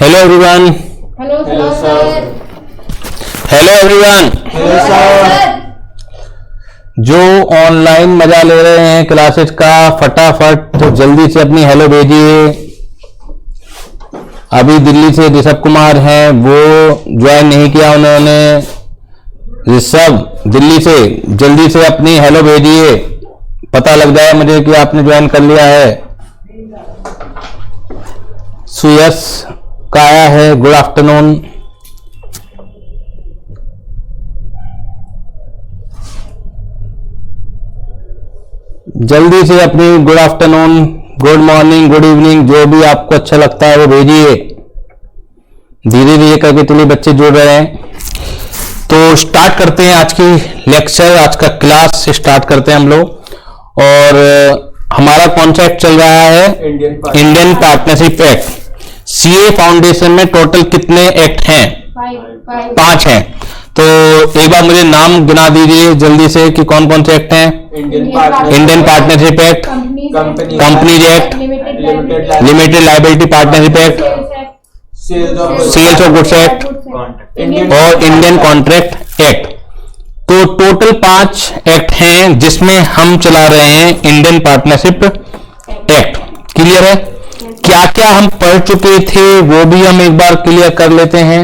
Hello everyone. Hello sir. Hello everyone. Hello sir. जो online मजा ले रहे हैं क्लासेस का, फटाफट तो जल्दी से अपनी हेलो भेजिए। अभी दिल्ली से ऋषभ कुमार हैं, वो ज्वाइन नहीं किया उन्होंने। ऋषभ दिल्ली से जल्दी से अपनी हेलो भेजिए, पता लग जाए मुझे कि आपने ज्वाइन कर लिया है। सुयश का आया है गुड आफ्टरनून। जल्दी से अपनी good afternoon, good morning, good evening, जो भी आपको अच्छा लगता है वो भेजिए। धीरे धीरे करके चलिए बच्चे जुड़ रहे हैं, तो स्टार्ट करते हैं आज की लेक्चर, आज का क्लास स्टार्ट करते हैं हम लोग। और हमारा कौन सा एक्ट चल रहा है? Indian partnership act. CA foundation में टोटल कितने एक्ट हैं? 5 हैं। तो एक बार मुझे नाम गिना दीजिए जल्दी से कि कौन कौन से एक्ट हैं। Indian partnership act, companies act, limited liability partnership act, sales of goods act और इंडियन कॉन्ट्रैक्ट एक्ट। तो टोटल 5 एक्ट हैं जिसमें हम चला रहे हैं इंडियन पार्टनरशिप एक्ट। क्लियर है? क्या क्या हम पढ़ चुके थे वो भी हम एक बार क्लियर कर लेते हैं।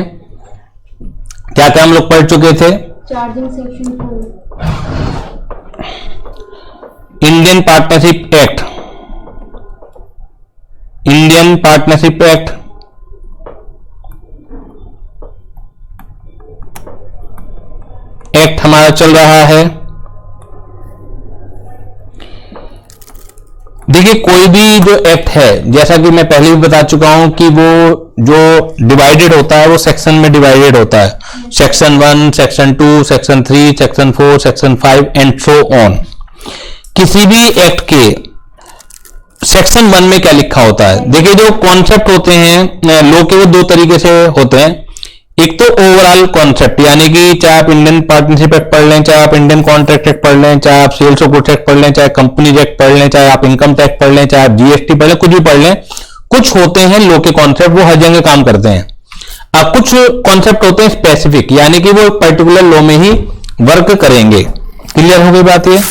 क्या क्या हम लोग पढ़ चुके थे? Charging section 2, Indian partnership act, Indian partnership act, act हमारा चल रहा है। देखिए कोई भी जो एक्ट है, जैसा कि मैं पहले भी बता चुका हूं कि वो जो डिवाइडेड होता है वो सेक्शन में डिवाइडेड होता है। Section 1, section 2, section 3, section 4, section 5 and so on. किसी भी एक्ट के सेक्शन 1 में क्या लिखा होता है? देखिए जो कॉन्सेप्ट होते हैं लॉ के, वो 2 तरीके से होते हैं। एक तो ओवरऑल कॉन्सेप्ट, यानी कि चाहे आप इंडियन पार्टनरशिप एक्ट पढ़ लें, चाहे आप इंडियन कॉन्ट्रैक्ट एक्ट पढ़ लें, चाहे आप सेल्स ऑफ गुड्स एक्ट पढ़ लें, चाहे कंपनीज एक्ट पढ़ लें, चाहे आप इनकम टैक्स पढ़ लें, चाहे आप जीएसटी पढ़ लें, कुछ भी पढ़ लें। कुछ होते हैं लॉ के कॉन्सेप्ट, वो हर जगह काम करते हैं। अब कुछ कॉन्सेप्ट होते हैं स्पेसिफिक, यानी कि वो पर्टिकुलर लॉ में ही वर्क करेंगे। क्लियर हो गई बात ये?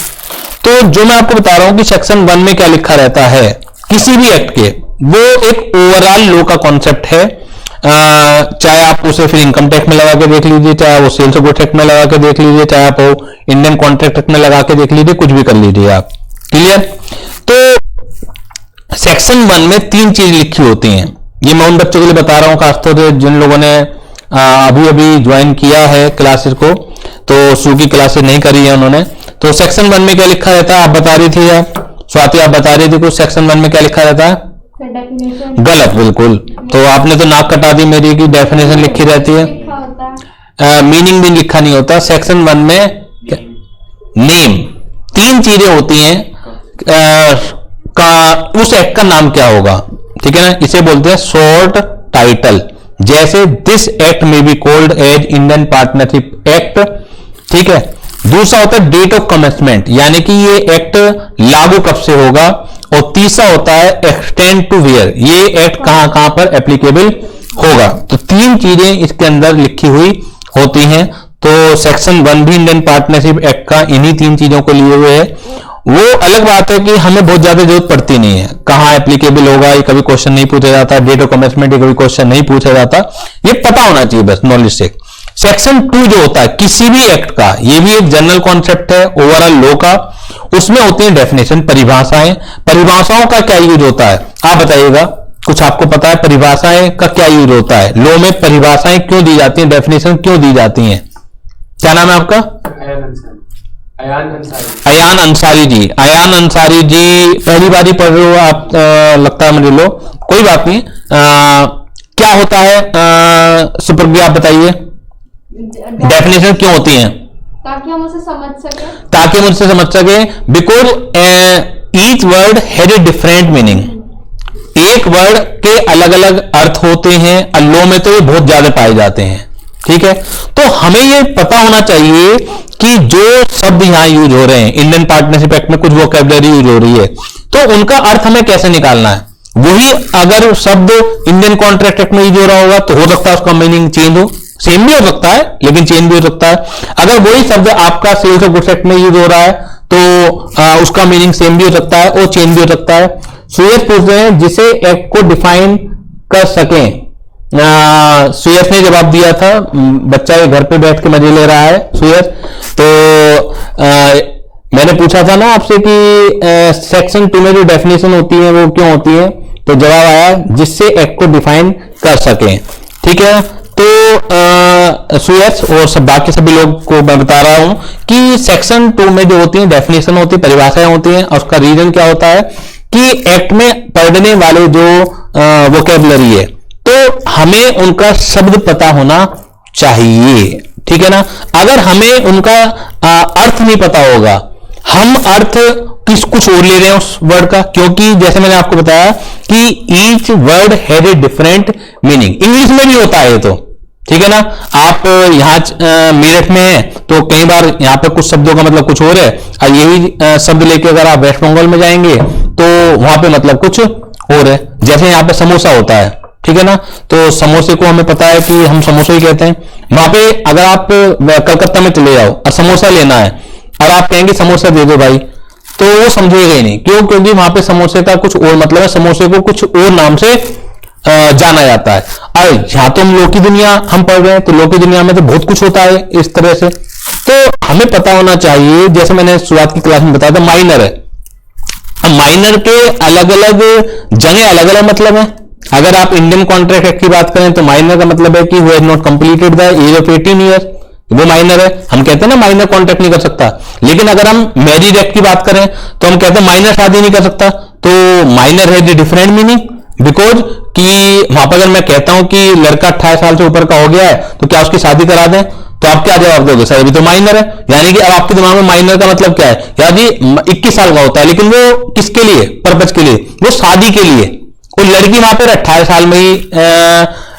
तो जो मैं आपको बता रहा हूं कि सेक्शन 1 में क्या लिखा रहता है किसी भी एक्ट के, वो एक ओवरऑल लॉ का कॉन्सेप्ट है। चाहे आप उसे फिर इनकम टैक्स में लगा के देख लीजिए, चाहे वो सेल्स ऑफ गुड्स एक्ट में लगा के देख लीजिए, चाहे आप वो इंडियन कॉन्ट्रैक्ट एक्ट में लगा के देख लीजिए, कुछ भी कर लीजिए आप। क्लियर? तो सेक्शन 1 में 3 चीज लिखी होती हैं। ये मैं उन बच्चों के लिए बता रहा हूं खासतौर से जिन लोगों ने अभी अभी ज्वाइन किया है क्लासेस को, तो शू की क्लासेस नहीं करी है उन्होंने। तो सेक्शन 1 में क्या लिखा रहता है? आप बता रही थी स्वाति, आप बता रही थी कुछ सेक्शन 1 में क्या लिखा रहता है? गलत, बिल्कुल। तो आपने तो नाक कटा दी मेरी की डेफिनेशन लिखी रहती है, मीनिंग भी लिखा नहीं होता। सेक्शन 1 में नेम, 3 चीजें होती हैं उस एक्ट का नाम क्या होगा, ठीक है ना? इसे बोलते हैं शॉर्ट टाइटल। जैसे दिस एक्ट में be called as Indian partnership act, ठीक है। दूसरा होता है डेट ऑफ कमेंसमेंट, यानी कि ये एक्ट लागू कब से होगा। और तीसरा होता है एक्सटेंड टू वेयर, ये एक्ट कहां कहां पर एप्लीकेबल होगा। तो 3 चीजें इसके अंदर लिखी हुई होती हैं। तो सेक्शन 1 भी इंडियन पार्टनरशिप एक्ट का इन्हीं 3 चीजों को लिए हुए है। वो अलग बात है कि हमें बहुत ज्यादा जरूरत पड़ती नहीं है, कहां एप्लीकेबल होगा ये कभी क्वेश्चन नहीं पूछा जाता, डेट ऑफ कमेंसमेंट ये कभी क्वेश्चन नहीं पूछा जाता, ये पता होना चाहिए बस नॉलेज से। सेक्शन 2 जो होता है किसी भी एक्ट का, ये भी एक जनरल कॉन्सेप्ट है ओवरऑल लॉ का। उसमें होती है डेफिनेशन, परिभाषाएं। परिभाषाओं का क्या यूज होता है आप बताइएगा, कुछ आपको पता है परिभाषाएं का क्या यूज होता है? लॉ में परिभाषाएं क्यों दी जाती हैं, डेफिनेशन क्यों दी जाती हैं? क्या नाम है आपका? अयान अंसारी जी। अयान अंसारी जी पहली बार ही पढ़ रहे हो आप, लगता है मुझे लो, कोई बात नहीं। क्या होता है सुप्रज्ञा, आप बताइए डेफिनेशन क्यों होती हैं? ताकि हम उसे समझ सके, ताकि हम उससे समझ सके। Because each word has a different meaning, एक वर्ड के अलग अलग अर्थ होते हैं। लॉ में तो ये बहुत ज्यादा पाए जाते हैं, ठीक है। तो हमें ये पता होना चाहिए कि जो शब्द यहां यूज हो रहे हैं इंडियन पार्टनरशिप एक्ट में, कुछ वोकैबुलरी यूज हो रही है, तो उनका अर्थ हमें कैसे निकालना है। वही अगर शब्द इंडियन कॉन्ट्रैक्ट एक्ट में यूज हो रहा होगा तो हो सकता है उसका मीनिंग चेंज हो, सेम भी हो सकता है लेकिन चेंज भी हो सकता है। अगर वही शब्द आपका सेल्स ऑफ गुड्स एक्ट में यूज हो रहा है तो उसका मीनिंग सेम भी हो सकता है और चेंज भी हो सकता है। सुयस पूछ रहे हैं जिसे एक्ट को डिफाइन कर सकें। सुयस ने जवाब दिया था, बच्चा ये घर पे बैठ के मजे ले रहा है सुयस। तो मैंने पूछा था ना आपसे कि सेक्शन 2 में जो डेफिनेशन होती है वो क्यों होती है, तो जवाब आया जिससे एक्ट को डिफाइन कर सकें। ठीक है, तो सुयस और सब बाकी सभी लोग को मैं बता रहा हूं कि सेक्शन 2 में जो होती है डेफिनेशन होती है, परिभाषाएं होती हैं, और उसका रीजन क्या होता है कि एक्ट में पढ़ने वाले जो वोकेबलरी है तो हमें उनका शब्द पता होना चाहिए। ठीक है ना, अगर हमें उनका अर्थ नहीं पता होगा, हम अर्थ कुछ और ले रहे हैं उस वर्ड का, क्योंकि जैसे मैंने आपको बताया कि each word has a different meaning. English में भी होता है तो, ठीक है ना। आप यहाँ मेरठ में हैं तो कई बार यहाँ पे कुछ शब्दों का मतलब कुछ और है, और यही शब्द लेके अगर आप वेस्ट बंगाल में जाएंगे तो वहां पे मतलब कुछ और है। जैसे यहाँ पे समोसा होता है, ठीक है ना, तो समोसे को हमें पता है कि हम समोसा ही कहते हैं। वहां पे अगर आप कलकत्ता में चले जाओ और समोसा लेना है और आप कहेंगे समोसा दे दो भाई, तो वो समझेगा ही नहीं। क्यों? क्योंकि वहां पे समोसे का कुछ और मतलब है, समोसे को कुछ और नाम से जाना जाता है। और यहां तो हम लोक की दुनिया हम पढ़ रहे हैं, तो लोक की दुनिया में तो बहुत कुछ होता है इस तरह से, तो हमें पता होना चाहिए। जैसे मैंने शुरुआत की क्लास में बताया था माइनर है, अब माइनर के अलग अलग जगह अलग अलग मतलब है। अगर आप इंडियन कॉन्ट्रैक्ट एक्ट की बात करें तो माइनर का मतलब है कि who has not completed the age of 18 years, वो माइनर है। हम कहते हैं ना माइनर कॉन्ट्रैक्ट नहीं कर सकता, लेकिन अगर हम मैरिज एक्ट की बात करें तो हम कहते हैं माइनर शादी नहीं कर सकता। तो माइनर है डिफरेंट मीनिंग, बिकॉज कि वहां पर अगर मैं कहता हूं कि लड़का 28 साल से ऊपर का हो गया है तो क्या उसकी शादी करा दें, तो आप क्या जवाब दोगे? सर अभी तो माइनर है। यानी कि अब आपके दिमाग में माइनर का मतलब क्या है, यार जी 21 साल का होता है, लेकिन वो किसके लिए पर्पज के लिए? वो शादी के लिए। वो लड़की वहां पर 28 साल में ही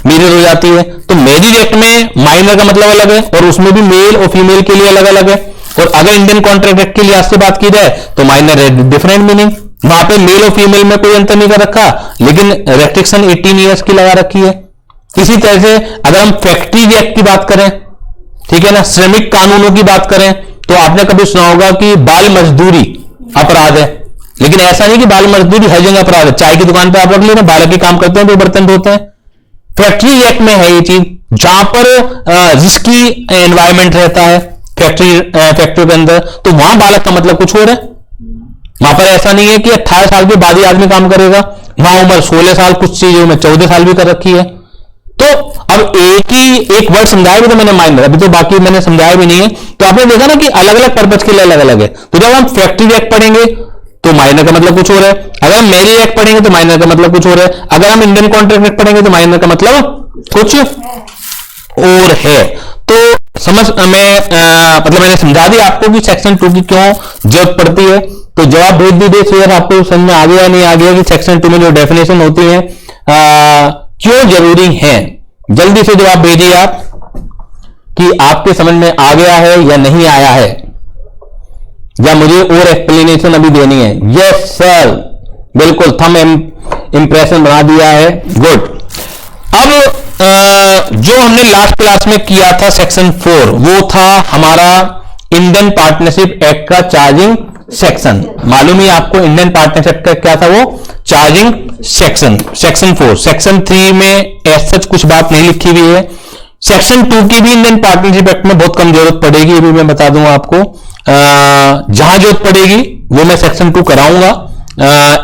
मैरिज हो जाती है। तो मैरिज एक्ट में माइनर का मतलब अलग है और उसमें भी मेल और फीमेल के लिए अलग अलग है। और अगर इंडियन कॉन्ट्रैक्ट एक्ट के लिहाज से बात की जाए तो माइनर है डिफरेंट मीनिंग, वहां पे मेल और फीमेल में कोई अंतर नहीं कर रखा, लेकिन रेस्ट्रिक्शन 18 ईयर्स की लगा रखी है। इसी तरह से अगर हम फैक्ट्री एक्ट की बात करें, ठीक है ना, श्रमिक कानूनों की बात करें, तो आपने कभी सुना होगा कि बाल मजदूरी अपराध है, लेकिन ऐसा नहीं कि बाल मजदूरी हर जगह अपराध है। चाय की दुकान पे आप रख लेना, बालक के काम करते हैं तो बर्तन धोते हैं। फैक्ट्री एक्ट में है ये चीज, जहां पर रिस्की एनवायरमेंट रहता है फैक्ट्री के अंदर, तो वहां बालक का मतलब कुछ और है। वहां पर ऐसा नहीं है कि 18 साल के बाद ही आदमी काम करेगा, वहां उम्र 16 साल, कुछ चीजों में 14 साल भी कर रखी है। तो अब एक वर्ड समझाया भी तो मैंने माइनर, अभी तो बाकी मैंने समझाया भी नहीं है। तो आपने देखा ना कि अलग अलग पर्पज के लिए अलग अलग है। तो जब हम फैक्ट्री एक्ट पढ़ेंगे तो माइनर का मतलब कुछ और है, अगर हम मैरिज एक्ट पढ़ेंगे तो माइनर का मतलब कुछ और है, अगर हम इंडियन कॉन्ट्रैक्ट एक्ट पढ़ेंगे तो माइनर का मतलब कुछ और है। तो समझ मतलब मैंने समझा दिया आपको कि सेक्शन 2 की क्यों जरूरत पड़ती है। तो जवाब भेज दीजिए सर, आपको समझ में आ गया या नहीं आ गया कि सेक्शन 2 में जो डेफिनेशन होती है क्यों जरूरी है। जल्दी से जवाब भेजिए आप कि आपके समझ में आ गया है या नहीं आया है, या मुझे और एक्सप्लेनेशन अभी देनी है। यस सर, बिल्कुल थंब इंप्रेशन बना दिया है, गुड। अब जो हमने लास्ट क्लास में किया था सेक्शन 4, वो था हमारा इंडियन पार्टनरशिप एक्ट का चार्जिंग सेक्शन। मालूम ही आपको इंडियन पार्टनरशिप एक्ट का क्या था, वो चार्जिंग सेक्शन। सेक्शन 4, सेक्शन 3 में ऐसा कुछ बात नहीं लिखी हुई है। सेक्शन 2 की भी इंडियन पार्टनरशिप एक्ट में बहुत कम जरूरत पड़ेगी, अभी मैं बता दूंगा आपको। जहां जरूरत पड़ेगी वो मैं सेक्शन 2 कराऊंगा।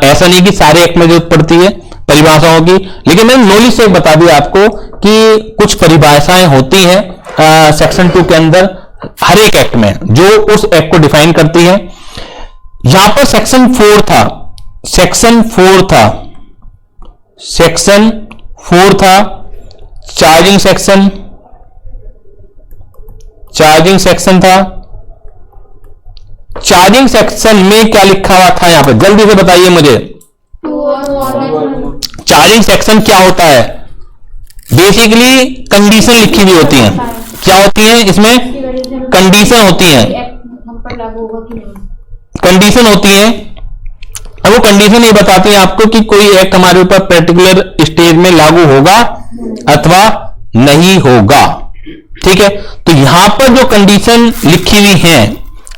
ऐसा नहीं कि सारे एक्ट में जरूरत पड़ती है परिभाषाओं की, लेकिन मैंने नॉलेज से बता दिया आपको कि कुछ परिभाषाएं होती हैं सेक्शन 2 के अंदर हर एक एक्ट में, जो उस एक्ट को डिफाइन करती है। यहां पर सेक्शन 4 था, सेक्शन 4 था चार्जिंग सेक्शन था। चार्जिंग सेक्शन में क्या लिखा हुआ था यहां पर, जल्दी से बताइए मुझे। चार्जिंग सेक्शन क्या होता है? बेसिकली कंडीशन लिखी हुई होती हैं। क्या होती हैं इसमें? कंडीशन होती हैं, कंडीशन होती है। वो कंडीशन ये बताती है आपको कि कोई एक्ट हमारे ऊपर पर्टिकुलर स्टेज में लागू होगा अथवा नहीं होगा। ठीक है, तो यहां पर जो कंडीशन लिखी हुई है,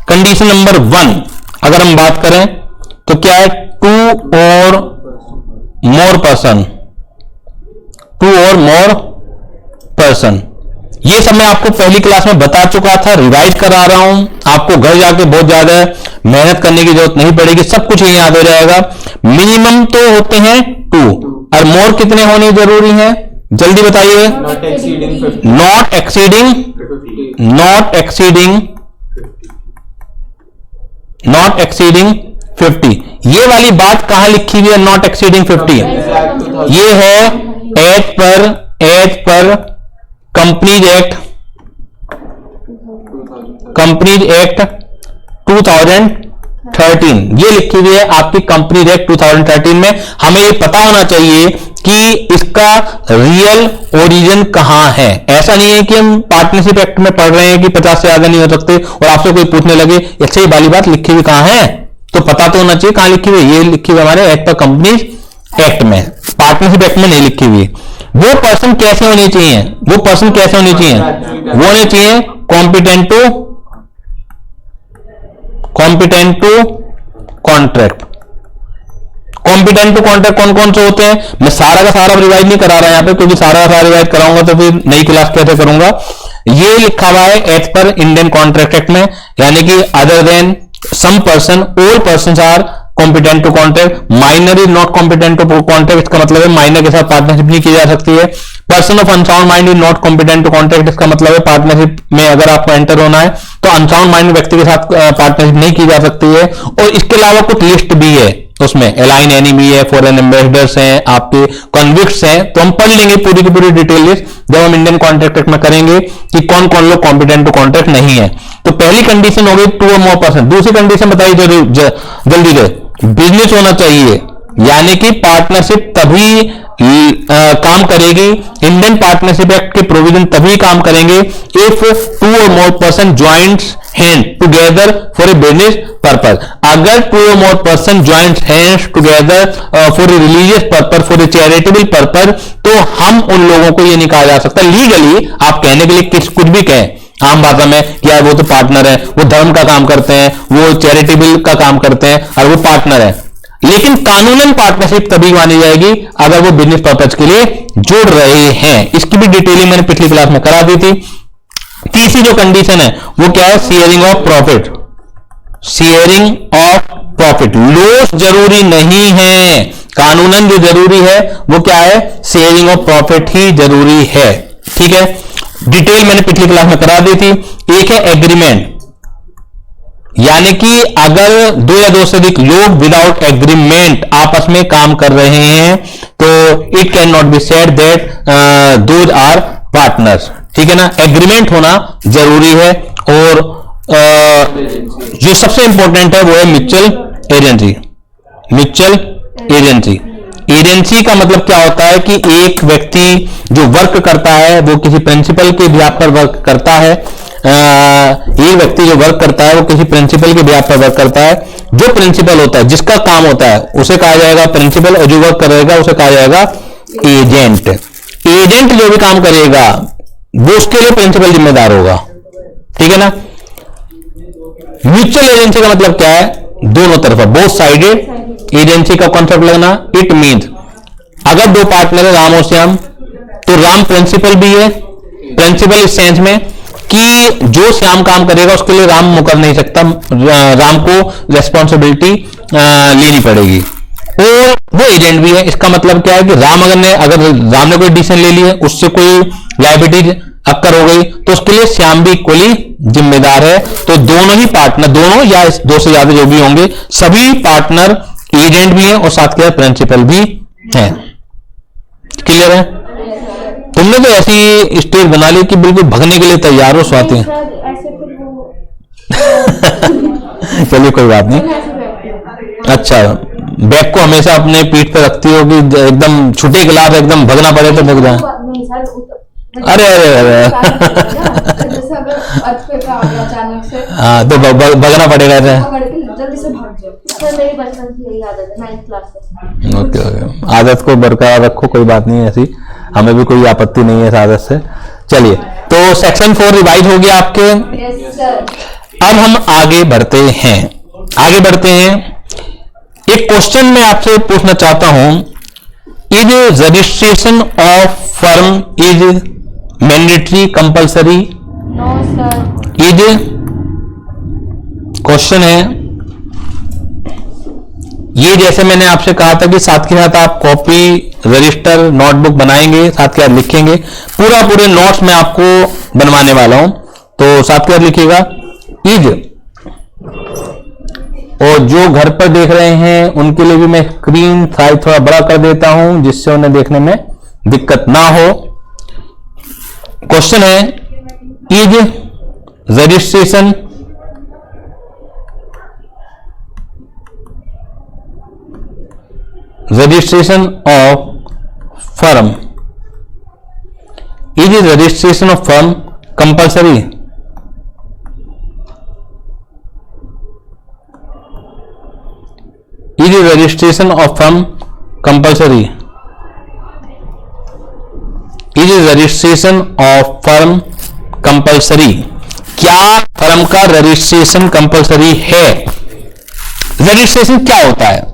कंडीशन नंबर 1 अगर हम बात करें तो क्या है, 2 और मोर पर्सन, 2 और मोर पर्सन। ये सब मैं आपको पहली क्लास में बता चुका था, रिवाइज करा रहा हूं, आपको घर जाके बहुत ज्यादा मेहनत करने की जरूरत नहीं पड़ेगी, सब कुछ ये याद हो जाएगा। मिनिमम तो होते हैं 2 और मोर कितने होने जरूरी हैं, जल्दी बताइए। Not exceeding 50. Not exceeding, 50. Not exceeding, not exceeding 50। ये वाली बात कहां लिखी हुई है, नॉट एक्सीडिंग 50? ये है as per companies act, companies act 2013, ये लिखी हुई है आपकी कंपनीज एक्ट 2013 में। हमें ये पता होना चाहिए कि इसका रियल ओरिजिन कहां है। ऐसा नहीं है कि हम पार्टनरशिप एक्ट में पढ़ रहे हैं कि 50 से ज्यादा नहीं हो सकते और आपसे कोई पूछने लगे अच्छा ये वाली बात लिखी हुई कहां है, तो पता तो होना चाहिए कहां लिखी हुई है। ये लिखी हुई हमारे एक्ट पर कंपनीज एक्ट में, पार्टनरशिप एक्ट में नहीं लिखी हुई। वो पर्सन कैसे होने चाहिए, वो पर्सन कैसे होने चाहिए, वो होने चाहिए competent to contract. Competent to contract कौन कौन से होते हैं, मैं सारा का सारा रिवाइज नहीं करा रहा यहां पे, क्योंकि सारा का सारा रिवाइज कराऊंगा तो फिर नई क्लास कैसे करूंगा। ये लिखा हुआ है as per Indian contract act में, यानी कि other than some person, all persons are competent to contract. Minor is not competent to contract, इसका मतलब है माइनर के साथ पार्टनरशिप नहीं की जा सकती है। Person of unsound mind is not competent to contract, इसका मतलब है पार्टनरशिप में अगर आपको एंटर होना है तो अनसाउंड माइंड व्यक्ति के साथ पार्टनरशिप नहीं की जा सकती है। और इसके अलावा कुछ लिस्ट भी है उसमें, एलाइन एनिमी है, फॉरेन एम्बेसडर्स हैं, आपके कॉन्विक्ट्स हैं, तो हम पढ़ लेंगे पूरी की पूरी डिटेल लिस्ट जब हम इंडियन कॉन्ट्रैक्ट एक्ट में करेंगे कि कौन कौन लोग कॉम्पिटेंट टू कॉन्ट्रैक्ट नहीं है। तो पहली कंडीशन हो गई 2 और मोर पर्सन। दूसरी कंडीशन बताइए जल्दी से, बिजनेस होना चाहिए, यानी कि पार्टनरशिप तभी काम करेगी, इंडियन पार्टनरशिप एक्ट के प्रोविजन तभी काम करेंगे इफ 2 और more person joints hand together for a business purpose. अगर 2 और more person joints hands together for a religious purpose, for a charitable purpose, तो हम उन लोगों को ये नहीं कहा जा सकता लीगली, आप कहने के लिए कुछ भी कहें आम भाषा में, क्या वो तो पार्टनर है, वो धर्म का काम करते हैं, वो चैरिटेबल का काम करते हैं और वो पार्टनर है, लेकिन कानूनन पार्टनरशिप तभी मानी जाएगी अगर वो बिजनेस पर्पज के लिए जुड़ रहे हैं। इसकी भी डिटेलिंग मैंने पिछली क्लास में करा दी थी। तीसरी जो कंडीशन है वो क्या है, sharing of profit. Sharing of profit, loss जरूरी नहीं है, कानूनन जो जरूरी है वो क्या है, शेयरिंग ऑफ प्रॉफिट ही जरूरी है। ठीक है, डिटेल मैंने पिछली क्लास में करा दी थी। एक है एग्रीमेंट, यानी कि अगर 2 या 2 से अधिक लोग विदाउट एग्रीमेंट आपस में काम कर रहे हैं तो it can not be said that those are partners. ठीक है ना, एग्रीमेंट होना जरूरी है। और जो सबसे इंपॉर्टेंट है वो है mutual agency. Mutual agency, agency का मतलब क्या होता है कि एक व्यक्ति जो वर्क करता है वो किसी प्रिंसिपल के बिहाफ पर वर्क करता है। एक व्यक्ति जो वर्क करता है वो किसी प्रिंसिपल के बिहाफ पर वर्क करता है। जो प्रिंसिपल होता है, जिसका काम होता है, उसे कहा जाएगा प्रिंसिपल, और जो वर्क करेगा उसे कहा जाएगा एजेंट। एजेंट जो भी काम करेगा वो उसके लिए प्रिंसिपल जिम्मेदार होगा। ठीक है ना। म्यूचुअल एजेंसी का मतलब क्या है, दोनों तरफा, बोथ साइडेड एजेंसी का कॉन्सेप्ट लगना। इट मीन्स अगर 2 पार्टनर है राम और श्याम, तो राम प्रिंसिपल भी है, प्रिंसिपल इस सेंस में कि जो श्याम काम करेगा उसके लिए राम मुकर नहीं सकता, राम को रेस्पॉन्सिबिलिटी लेनी पड़ेगी। और वो एजेंट भी है। इसका मतलब क्या है कि अगर राम ने कोई डिसीजन ले ली है, उससे कोई लायबिलिटी अक्कर हो गई तो उसके लिए श्याम भी इक्वली जिम्मेदार है। तो दोनों ही पार्टनर, दोनों या 2 से ज्यादा जो भी होंगे, सभी पार्टनर एजेंट भी हैं और साथ के प्रिंसिपल भी हैं। क्लियर है। तुमने तो ऐसी स्टेज बना ली कि बिल्कुल भगने के लिए तैयार हो स्वाति। ऐसे फिर वो चलिए कोई बात नहीं। अच्छा, बैग को हमेशा अपने पीठ पे रखती हो कि एकदम छुट्टी क्लास एकदम भगना पड़े तो भग जाए। नहीं सर, अरे जैसे अगर अचानक से हाँ तो भगना पड़ेगा। जल्दी से भाग जाओ। सर मेरी बचपन से यही आदत है 9th क्लास से। ओके ओके, आदत को बरकरार रखो, कोई बात नहीं है ऐसी, हमें भी कोई आपत्ति नहीं है इस आदत से। चलिए, तो सेक्शन 4 रिवाइज हो गया आपके। Yes sir. अब हम आगे बढ़ते हैं। एक क्वेश्चन मैं आपसे पूछना चाहता हूं, is registration of firm is mandatory compulsory? No sir. Is question है ये, जैसे मैंने आपसे कहा था कि साथ के साथ आप कॉपी, रजिस्टर, नोटबुक बनाएंगे, साथ के साथ लिखेंगे, पूरे नोट्स मैं आपको बनवाने वाला हूं, तो साथ के साथ लिखिएगा इज। और जो घर पर देख रहे हैं उनके लिए भी मैं स्क्रीन साइज थोड़ा बड़ा कर देता हूं, जिससे उन्हें देखने में दिक्कत ना हो। क्वेश्चन है, is registration of firm, is registration of firm compulsory? Is registration of firm compulsory? Is registration of firm compulsory? क्या फर्म का रजिस्ट्रेशन कंपल्सरी है? रजिस्ट्रेशन क्या होता है?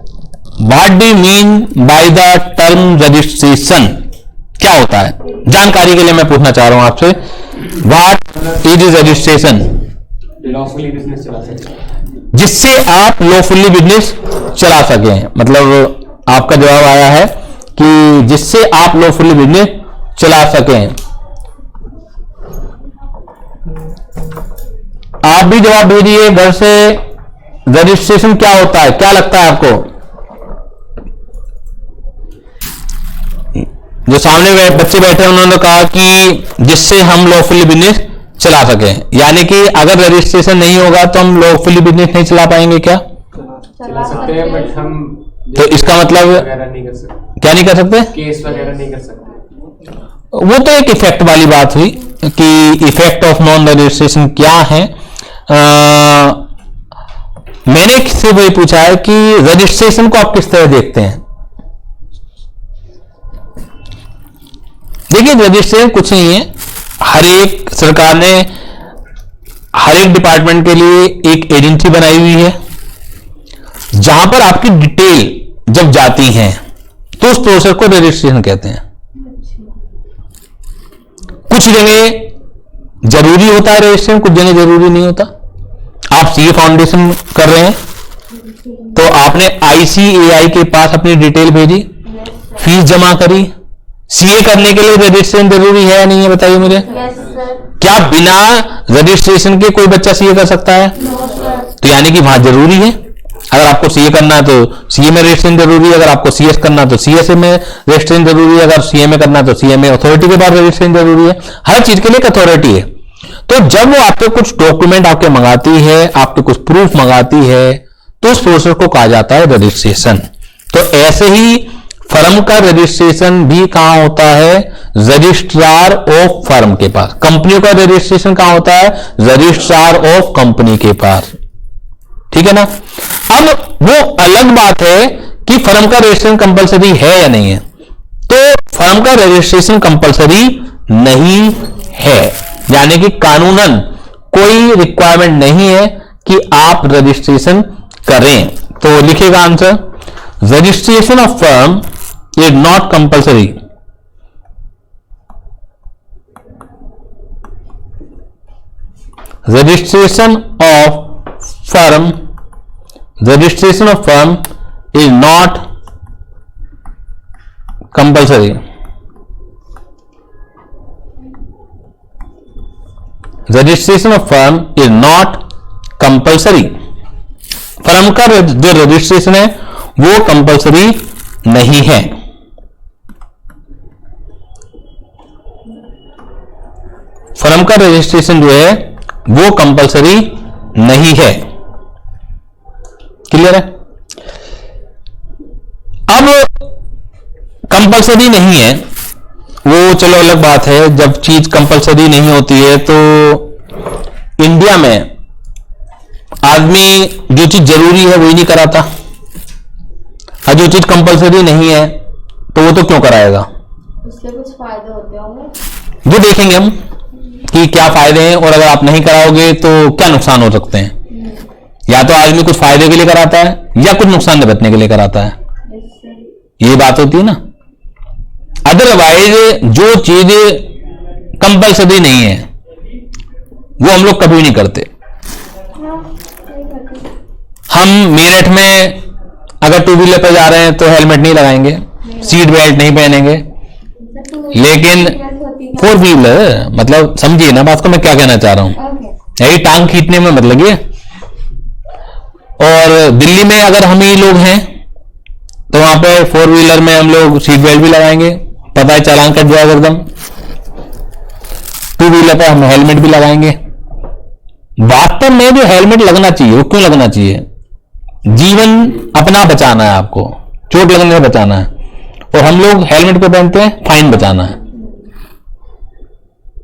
What do mean by the term registration? क्या होता है? जानकारी के लिए मैं पूछना चाह रहा हूं आपसे, what is registration? Lawfully business चला सकते हैं। जिससे आप लॉफुली बिजनेस चला सकें, मतलब आपका जवाब आया है कि जिससे आप लॉफुली बिजनेस चला सकें। आप भी जवाब दे दिए घर से, रजिस्ट्रेशन क्या होता है, क्या लगता है आपको? जो सामने बच्चे बैठे हैं उन्होंने कहा कि जिससे हम लॉफुली बिजनेस चला सकें, यानी कि अगर रजिस्ट्रेशन नहीं होगा तो हम लॉफुली बिजनेस नहीं चला पाएंगे। क्या चला सकते हैं, बट हम तो इसका मतलब वगैरह नहीं कर सकते, क्या नहीं कर सकते? केस वगैरह नहीं कर सकते। वो तो एक इफेक्ट वाली बात हुई कि इफेक्ट ऑफ नॉन रजिस्ट्रेशन क्या है। मैंने किससे वही पूछा है कि रजिस्ट्रेशन को आप किस तरह देखते हैं। देखिए, रजिस्ट्रेशन कुछ नहीं है, हर एक सरकार ने हर एक डिपार्टमेंट के लिए एक एजेंसी बनाई हुई है, जहां पर आपकी डिटेल जब जाती है तो उस प्रोसेस को रजिस्ट्रेशन कहते हैं। कुछ जगह जरूरी होता है रजिस्ट्रेशन, कुछ जगह जरूरी नहीं होता। आप सीए फाउंडेशन कर रहे हैं तो आपने आईसीएआई के पास अपनी डिटेल भेजी, फीस जमा करी, सीए करने के लिए रजिस्ट्रेशन जरूरी है या नहीं है, बताइए मुझे। Yes sir. क्या बिना रजिस्ट्रेशन के कोई बच्चा सीए कर सकता है? No sir. तो यानी कि वहां जरूरी है। अगर आपको सीए करना है तो सीए में रजिस्ट्रेशन जरूरी है, अगर आपको सीएस करना है तो सीएस में रजिस्ट्रेशन जरूरी है, अगर सीए में करना है तो सीए में अथॉरिटी के बाद रजिस्ट्रेशन जरूरी है। हर चीज के लिए एक अथॉरिटी है। तो जब वो आपके कुछ डॉक्यूमेंट आपके मंगाती है, आपके कुछ प्रूफ मंगाती है, तो उस प्रोसेस को कहा जाता है रजिस्ट्रेशन। तो ऐसे ही फर्म का रजिस्ट्रेशन भी कहां होता है? रजिस्ट्रार ऑफ फर्म के पास। कंपनी का रजिस्ट्रेशन कहां होता है? रजिस्ट्रार ऑफ कंपनी के पास। ठीक है ना। अब वो अलग बात है कि फर्म का रजिस्ट्रेशन कंपलसरी है या नहीं है। तो फर्म का रजिस्ट्रेशन कंपलसरी नहीं है, यानी कि कानूनन कोई रिक्वायरमेंट नहीं है कि आप रजिस्ट्रेशन करें। तो लिखेगा answer, registration of firm is not compulsory. Registration of firm is not compulsory. Registration of firm is not compulsory. Firm का जो रजिस्ट्रेशन है वो कंपलसरी नहीं है। फर्म का रजिस्ट्रेशन जो है वो कंपलसरी नहीं है। क्लियर है। अब कंपलसरी नहीं है वो चलो अलग बात है। जब चीज कंपलसरी नहीं होती है तो इंडिया में आदमी जो चीज जरूरी है वही नहीं कराता। और जो चीज कंपलसरी नहीं है तो वो तो क्यों कराएगा? उससे कुछ फायदे होते होंगे। जो देखेंगे हम कि क्या फायदे हैं, और अगर आप नहीं कराओगे तो क्या नुकसान हो सकते हैं। या तो आदमी कुछ फायदे के लिए कराता है या कुछ नुकसान से बचने के लिए कराता है, ये बात होती है ना। अदरवाइज जो चीज कंपलसरी नहीं है वो हम लोग कभी नहीं करते। हम मेरठ में अगर टू व्हीलर पर जा रहे हैं तो हेलमेट नहीं लगाएंगे, सीट बेल्ट नहीं पहनेंगे, लेकिन फोर व्हीलर मतलब समझिए ना बात को मैं क्या कहना चाह रहा हूं, यही टांग खींचने में मत लगिए। और दिल्ली में अगर हम ही लोग हैं तो वहां पे फोर व्हीलर में हम लोग सीट बेल्ट भी लगाएंगे, पता है चालान कट जाएगा एकदम। टू व्हीलर पर हम हेलमेट भी लगाएंगे। वास्तव में जो हेलमेट लगना चाहिए वो क्यों लगना चाहिए? जीवन अपना बचाना है, आपको चोट लगने से बचाना है, और हम लोग हेलमेट पे पहनते हैं फाइन बचाना है।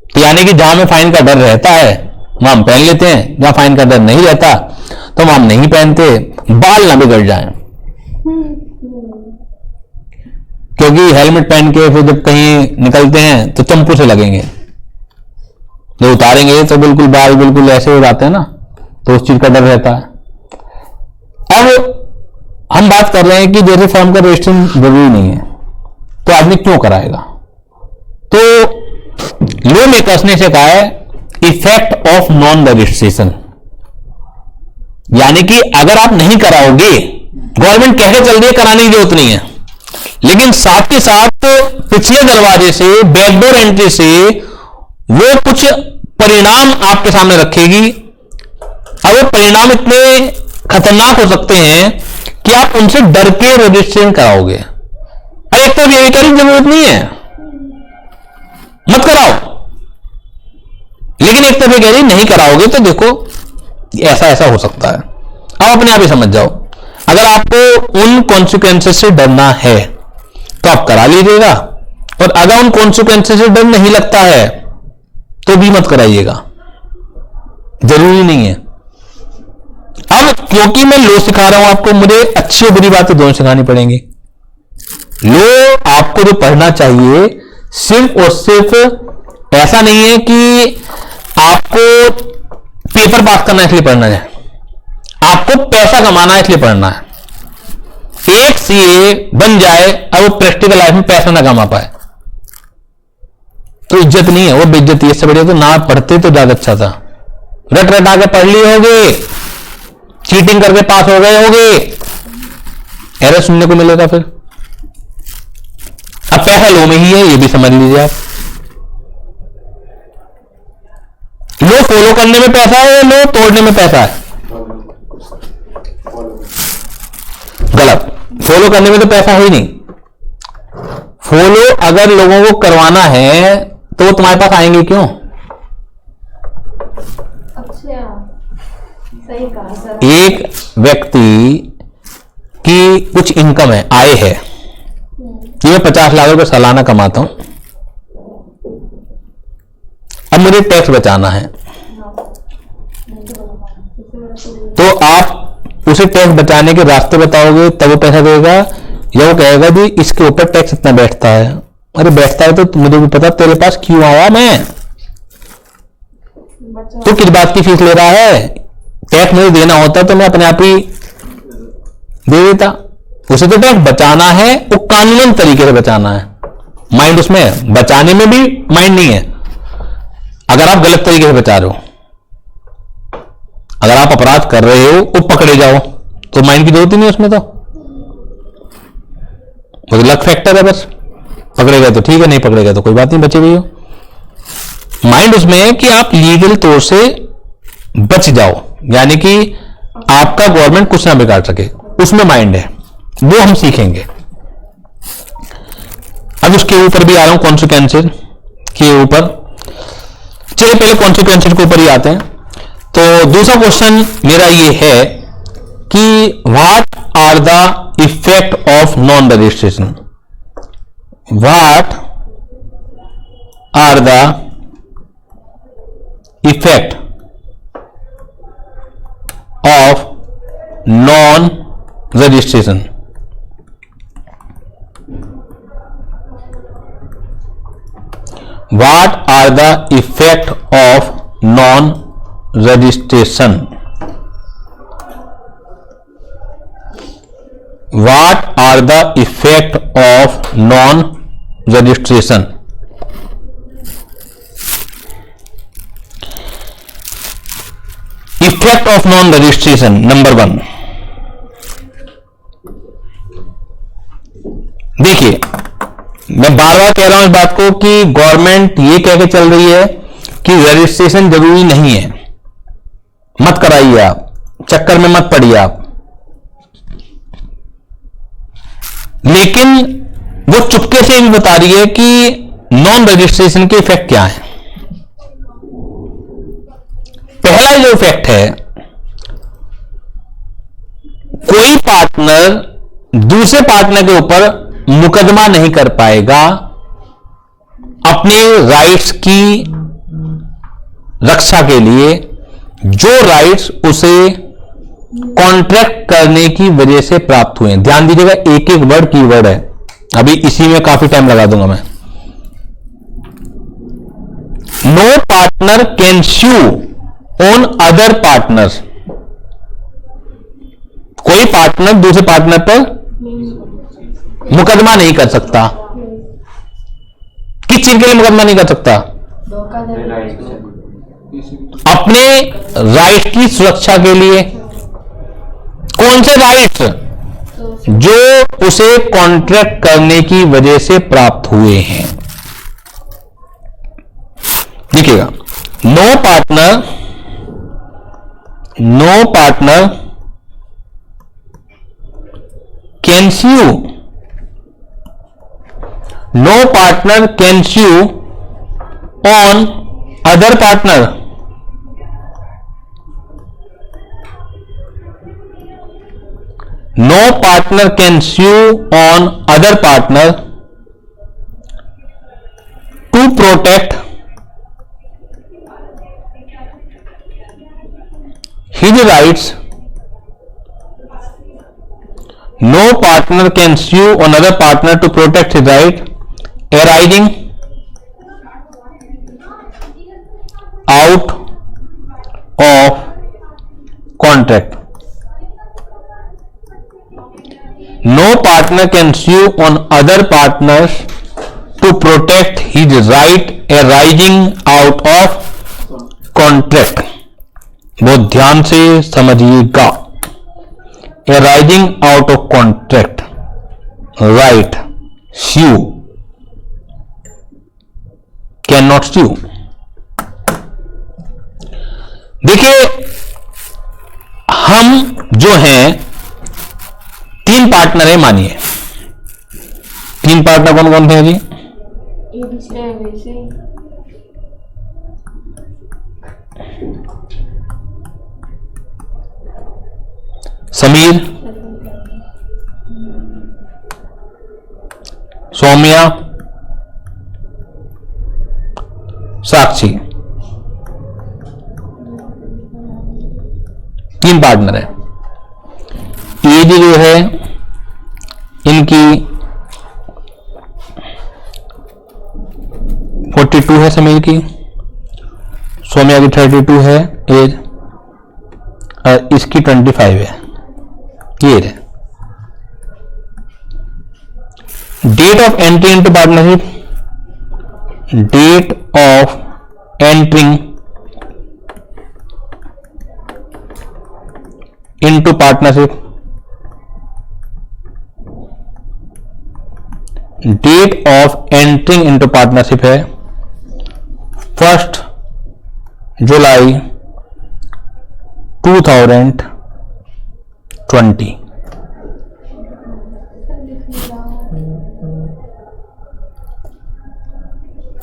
तो यानी कि जहां में फाइन का डर रहता है वहां हम पहन लेते हैं, जहां फाइन का डर नहीं रहता तो वहां हम नहीं पहनते, बाल ना बिगड़ जाएं। क्योंकि हेलमेट पहन के फिर जब कहीं निकलते हैं तो चंपू से लगेंगे, जब उतारेंगे तो बिल्कुल बाल बिल्कुल ऐसे हो जाते हैं ना, तो उस चीज का डर रहता है। अब हम बात कर रहे हैं कि जैसे फॉर्म का रजिस्ट्रेशन जरूरी नहीं है तो आदमी क्यों कराएगा? तो लॉ मेकर्स ने इसे कहा है इफेक्ट ऑफ नॉन रजिस्ट्रेशन, यानी कि अगर आप नहीं कराओगे, गवर्नमेंट कह के चल रही है कराने की जरूरत नहीं है, लेकिन साथ के साथ पिछले दरवाजे से बैकडोर एंट्री से वो कुछ परिणाम आपके सामने रखेगी। अब वो परिणाम इतने खतरनाक हो सकते हैं कि आप उनसे डर के रजिस्ट्रेशन कराओगे। अरे एक तो ये करने की जरूरत नहीं है, मत कराओ, लेकिन एक तरफ कह रही नहीं कराओगे तो देखो ऐसा ऐसा हो सकता है। अब अपने आप ही समझ जाओ, अगर आपको उन कॉन्सिक्वेंसेस से डरना है तो आप करा लीजिएगा, और अगर उन कॉन्सिक्वेंसेस से डर नहीं लगता है तो भी मत कराइएगा, जरूरी नहीं है। अब क्योंकि मैं लो सिखा रहा हूं आपको, मुझे अच्छी और बुरी बातें दोनों सिखानी पड़ेंगी। लो आपको जो पढ़ना चाहिए सिर्फ और सिर्फ ऐसा नहीं है कि आपको पेपर पास करना इसलिए पढ़ना है, आपको पैसा कमाना इसलिए पढ़ना है। एक सीए बन जाए और वो प्रैक्टिकल लाइफ में पैसा ना कमा पाए तो इज्जत नहीं है, वो बेइज्जती है। इससे बढ़िया तो ना पढ़ते तो ज्यादा अच्छा था। रट रट आके पढ़ लिए होगे, चीटिंग करके पास हो गए होगे, एरर सुनने को मिलेगा फिर। अब पैसा लो में ही है, ये भी समझ लीजिए आप। लो फॉलो करने में पैसा है, लो तोड़ने में पैसा है। गलत, फॉलो करने में तो पैसा है ही नहीं। फॉलो अगर लोगों को करवाना है तो तुम्हारे पास आएंगे क्यों? अच्छा, सही कहा सर। एक व्यक्ति की कुछ इनकम है, आय है, कि मैं 50 लाख रुपए सालाना कमाता हूं, अब मुझे टैक्स बचाना है, तो आप उसे टैक्स बचाने के रास्ते बताओगे तब वो पैसा देगा, या वो कहेगा जी इसके ऊपर टैक्स इतना बैठता है। अरे बैठता है तो मुझे भी पता तेरे पास क्यों आया मैं, तो किस बात की फीस ले रहा है? टैक्स मुझे देना होता तो मैं अपने आप ही दे देता। उसे तो टैक्स बचाना है, वो कानूनन तरीके से बचाना है। माइंड उसमें बचाने में भी माइंड नहीं है। अगर आप गलत तरीके से बचा रहे हो, अगर आप अपराध कर रहे हो, वो पकड़े जाओ तो माइंड की जरूरत ही नहीं उसमें, तो लक फैक्टर है बस। पकड़ेगा तो ठीक है, नहीं पकड़ेगा तो कोई बात नहीं, बचे गई हो। माइंड उसमें है कि आप लीगल तौर से बच जाओ, यानी कि आपका गवर्नमेंट कुछ ना बिगाड़ सके, उसमें माइंड है। वो हम सीखेंगे। अब उसके ऊपर भी आ रहा हूं, कॉन्सिक्वेंसेस के ऊपर। चलिए पहले कॉन्सिक्वेंसेस के ऊपर ही आते हैं। तो दूसरा क्वेश्चन मेरा ये है कि what are the effect of non registration? What are the effect of non registration? What are the effect of non registration? What are the effect of non registration? Effect of non registration number 1, देखिए मैं बार बार कह रहा हूं इस बात को कि government ये कह के चल रही है कि रजिस्ट्रेशन जरूरी नहीं है, मत कराइए आप, चक्कर में मत पड़िए आप, लेकिन वो चुपके से भी बता रही है कि नॉन रजिस्ट्रेशन के इफेक्ट क्या है। पहला जो इफेक्ट है, कोई पार्टनर दूसरे पार्टनर के ऊपर मुकदमा नहीं कर पाएगा अपने राइट्स की रक्षा के लिए, जो राइट्स उसे कॉन्ट्रैक्ट करने की वजह से प्राप्त हुए हैं। ध्यान दीजिएगा, एक एक वर्ड कीवर्ड है, अभी इसी में काफी टाइम लगा दूंगा मैं। No partner can sue on other partners. कोई पार्टनर दूसरे पार्टनर पर मुकदमा नहीं कर सकता। किस चीज के लिए मुकदमा नहीं कर सकता? अपने राइट की सुरक्षा के लिए। कौन से राइट्स? जो उसे कॉन्ट्रैक्ट करने की वजह से प्राप्त हुए हैं। देखिएगा, no partner can sue, no partner can sue on other partner. No partner can sue on other partner to protect his rights. No partner can sue on other partner to protect his right arising out of contract. No partner can sue on other partners to protect his right arising out of contract. बहुत ध्यान से समझिएगा, arising out of contract, right, sue, cannot sue. देखिए, हम जो हैं तीन partner है, मानिए तीन पार्टनर कौन कौन थे जी? समीर, सौम्या, साक्षी, तीन पार्टनर है। एज जो है इनकी 42 है, समीर की, सौम्या की 32 है एज, और इसकी 25 है। ये है date of entry into partnership, date of entering into partnership, date of entering into partnership है 1 जुलाई 2020।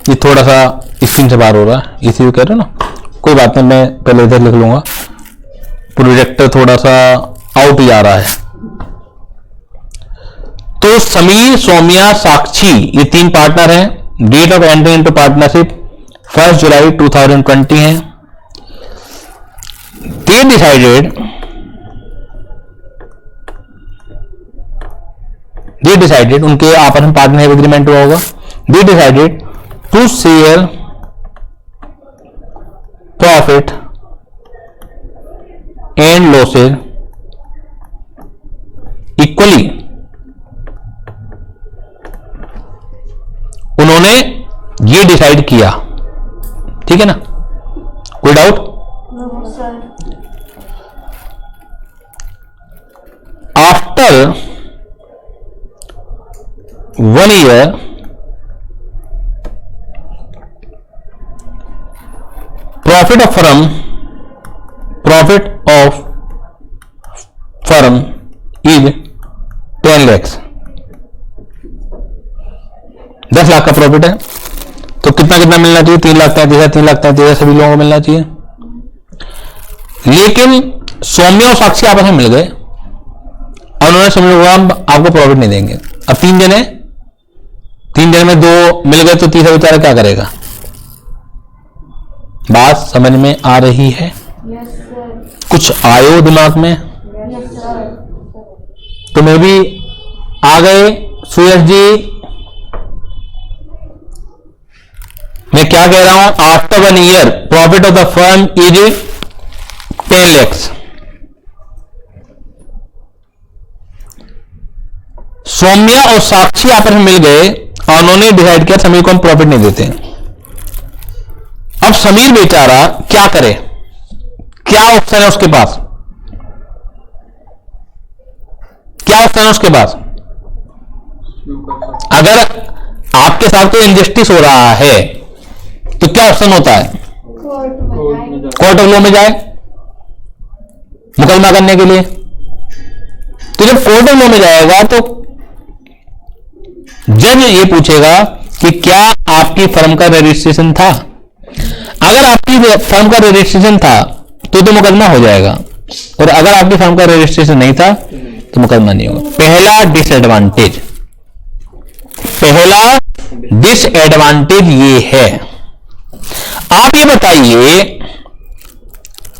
ये थोड़ा सा स्क्रीन से बाहर हो रहा है, इसी कह रहे हो ना, कोई बात नहीं, मैं पहले इधर लिख लूंगा। प्रोजेक्टर थोड़ा सा आउट ही आ रहा है। तो समीर, सौम्या, साक्षी, ये तीन पार्टनर हैं। Date of entry into partnership 1 जुलाई 2020 है। दे डिसाइडेड, उनके आपस में पार्टनरशिप एग्रीमेंट हुआ होगा। They decided to share profit and losses equally. उन्होंने ये डिसाइड किया, ठीक है ना, कोई doubt? No sir. After 1 year profit of firm is 10 lakhs। 10 lakh का प्रॉफिट है, तो कितना कितना मिलना चाहिए? 3 लाख 33,000 सभी लोगों को मिलना चाहिए। लेकिन सौम्य और साक्षी आपस में मिल गए और उन्होंने समझ हम आपको प्रॉफिट नहीं देंगे। अब 3 जने में 2 मिल गए, तो तीसरा बेचारा क्या करेगा? बात समझ में आ रही है? Yes sir. कुछ आयो दिमाग में? Yes sir. तो मैं भी आ गए। सुयश जी, मैं क्या कह रहा हूं? After 1 year profit of the firm is 10 lakhs। Saumya और साक्षी आपस में मिल गए और उन्होंने डिसाइड किया समीर को हम प्रॉफिट नहीं देते। अब समीर बेचारा क्या करे? क्या ऑप्शन है उसके पास? क्या ऑप्शन है उसके पास? अगर आपके साथ कोई इनजस्टिस हो रहा है तो क्या ऑप्शन होता है? कोर्ट ऑफ लॉ में जाए मुकदमा करने के लिए। तो जब कोर्ट ऑफ लॉ में जाएगा तो जज ये पूछेगा कि क्या आपकी फर्म का रजिस्ट्रेशन था। अगर आपकी फर्म का रजिस्ट्रेशन था तो मुकदमा हो जाएगा, और अगर आपकी फर्म का रजिस्ट्रेशन नहीं था तो मुकदमा नहीं होगा। पहला डिसएडवांटेज ये है। आप ये बताइए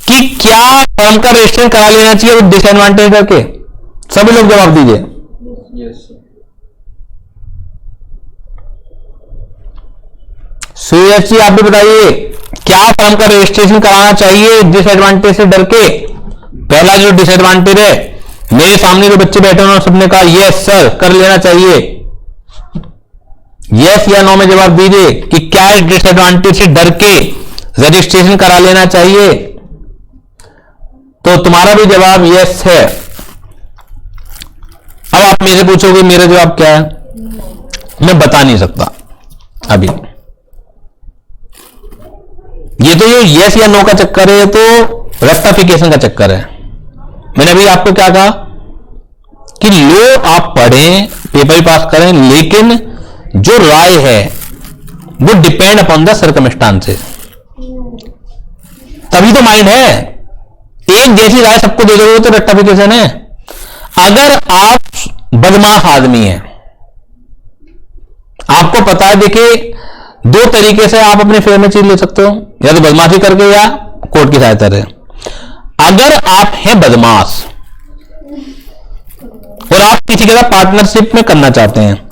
कि क्या फर्म का रजिस्ट्रेशन करा लेना चाहिए वो डिसएडवांटेज करके? सभी लोग जवाब दीजिए। Yes sir. सुयश जी आप भी बताइए, क्या फर्म का रजिस्ट्रेशन कराना चाहिए डिसएडवांटेज से डर के? पहला जो डिसएडवांटेज है, मेरे सामने जो बच्चे बैठे उन्होंने सबने कहा यस सर कर लेना चाहिए। यस या नो में जवाब दीजिए कि क्या इस डिसएडवांटेज से डर के रजिस्ट्रेशन करा लेना चाहिए। तो तुम्हारा भी जवाब यस है। अब आप मेरे पूछोगे मेरा जवाब क्या है? मैं बता नहीं सकता अभी। ये तो ये यस या नो का चक्कर है, तो रेक्टिफिकेशन का चक्कर है। मैंने अभी आपको क्या कहा कि लो आप पढ़ें, पेपर ही पास करें, लेकिन जो राय है वो डिपेंड अपॉन द सर्कमस्टांसेस। तभी तो माइंड है। एक जैसी राय सबको दे दोगे तो रेक्टिफिकेशन है। अगर आप बदमाश आदमी हैं, आपको पता है, देखिए 2 तरीके से आप अपने फेवर में चीज ले सकते हो, या तो बदमाशी करके या कोर्ट की सहायता से। अगर आप हैं बदमाश और आप किसी के साथ पार्टनरशिप में करना चाहते हैं,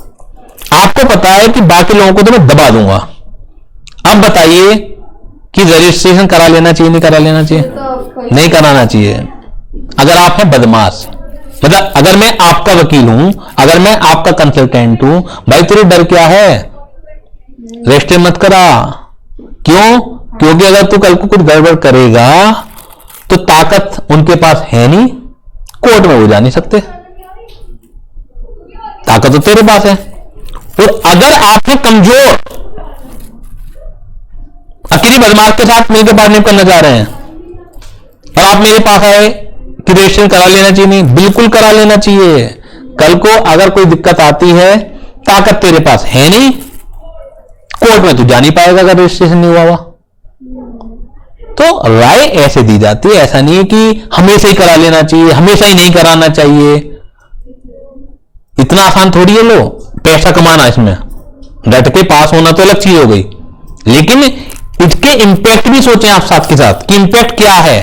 आपको पता है कि बाकी लोगों को तो मैं दबा दूंगा, अब बताइए कि रजिस्ट्रेशन करा लेना चाहिए नहीं करा लेना चाहिए? नहीं कराना चाहिए। अगर आप हैं बदमाश, मतलब अगर मैं आपका वकील हूं, अगर मैं आपका कंसल्टेंट हूं, भाई तेरे डर क्या है? रजिस्टर मत करा। क्यों? क्योंकि अगर तू कल को कुछ गड़बड़ करेगा तो ताकत उनके पास है नहीं, कोर्ट में वो जा नहीं सकते, ताकत तो तेरे पास है। और अगर आप हैं कमजोर, अकेली बदमाश के साथ मिलकर पार्टनरशिप करना चाह रहे हैं और आप मेरे पास आए कि रजिस्ट्रेशन करा लेना चाहिए, नहीं, बिल्कुल करा लेना चाहिए। कल को अगर कोई दिक्कत आती है, ताकत तेरे पास है नहीं, कोर्ट में तू जा नहीं पाएगा अगर रजिस्ट्रेशन नहीं हुआ। तो राय ऐसे दी जाती है, ऐसा नहीं है कि हमेशा ही करा लेना चाहिए, हमेशा ही नहीं कराना चाहिए। इतना आसान थोड़ी है लो पैसा कमाना, इसमें डट के पास होना तो अलग चीज हो गई, लेकिन इसके इंपैक्ट भी सोचें आप साथ के साथ कि इंपैक्ट क्या है